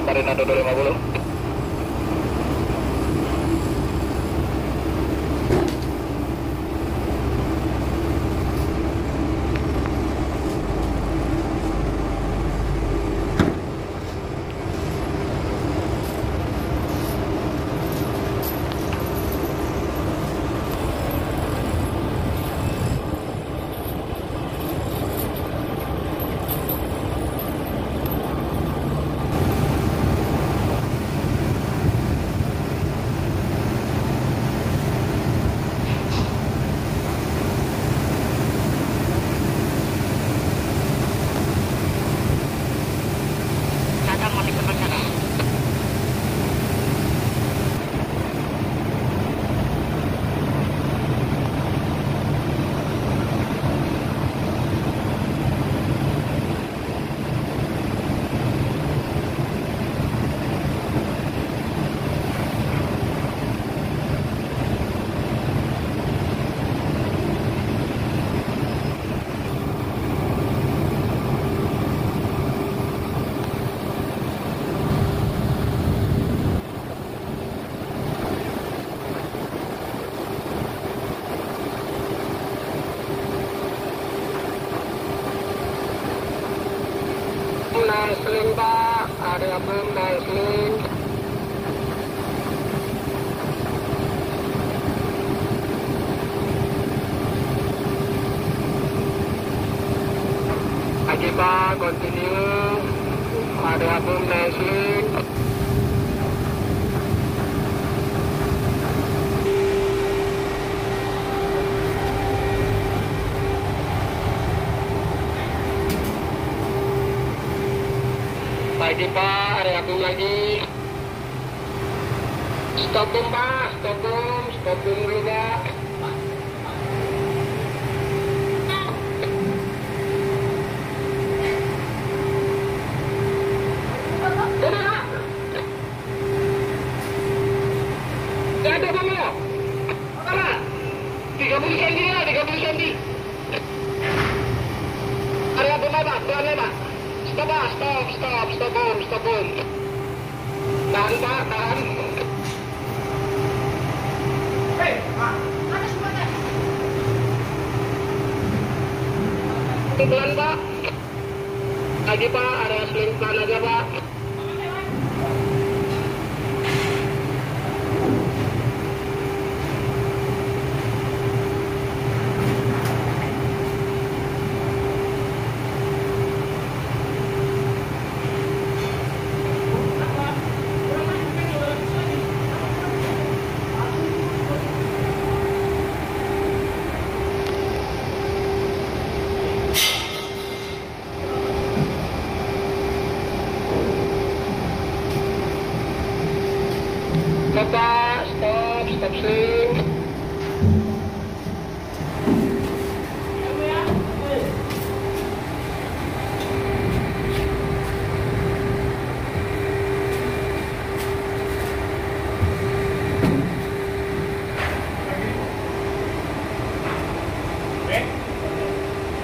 Marina 2250. Naisling Pak, area bom Naisling. Lagi Pak, continue, area bom Naisling. Lagi Pak, area boom lagi. Stop boom Pak, stop boom dulu Pak. Gak ada bom ya? Apa? 30 cm ya, 30 cm. Area boom Pak, pelan Pak. Stop boom. Tahan Pak, tahan. Hei, Pak, ada semuanya. Pelan Pak. Lagi Pak, area sling pelan aja Pak. Stop sling.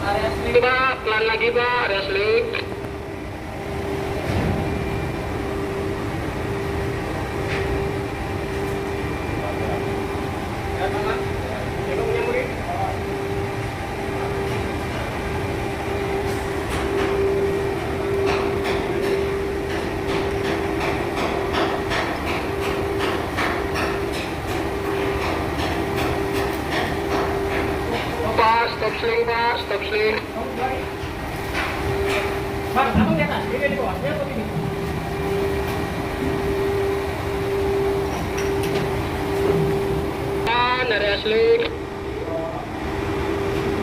Area sling. Pak, pelan lagi Pak, area sling. Stop sling Pak, stop sling. Bang, satu di atas, ini di bawah, dia atau ini? Tahan, area sling.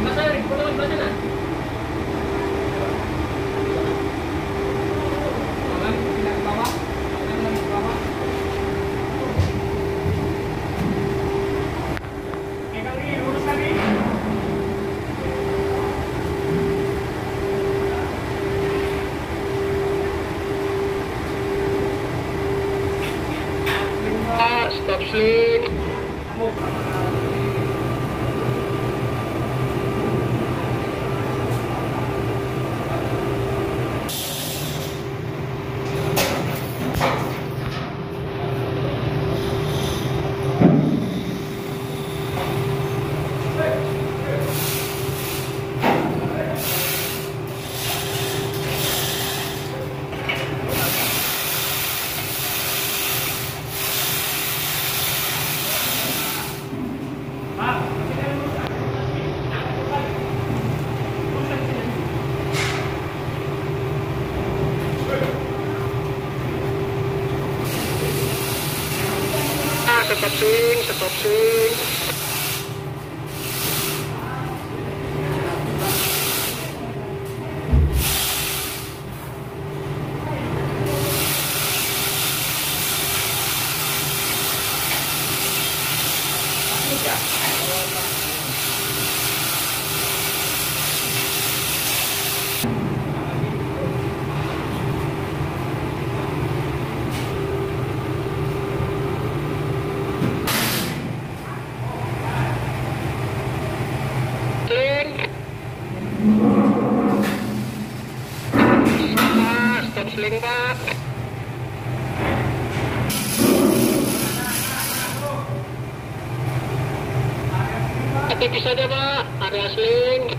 Masa dari potongan belah sana? Tangan tidak ke bawah, tangan lagi ke bawah. Pegang ini, lurus lagi. Stop sling. swing, stop swing. Stop sling Pak. Tipis saja Pak, area sling.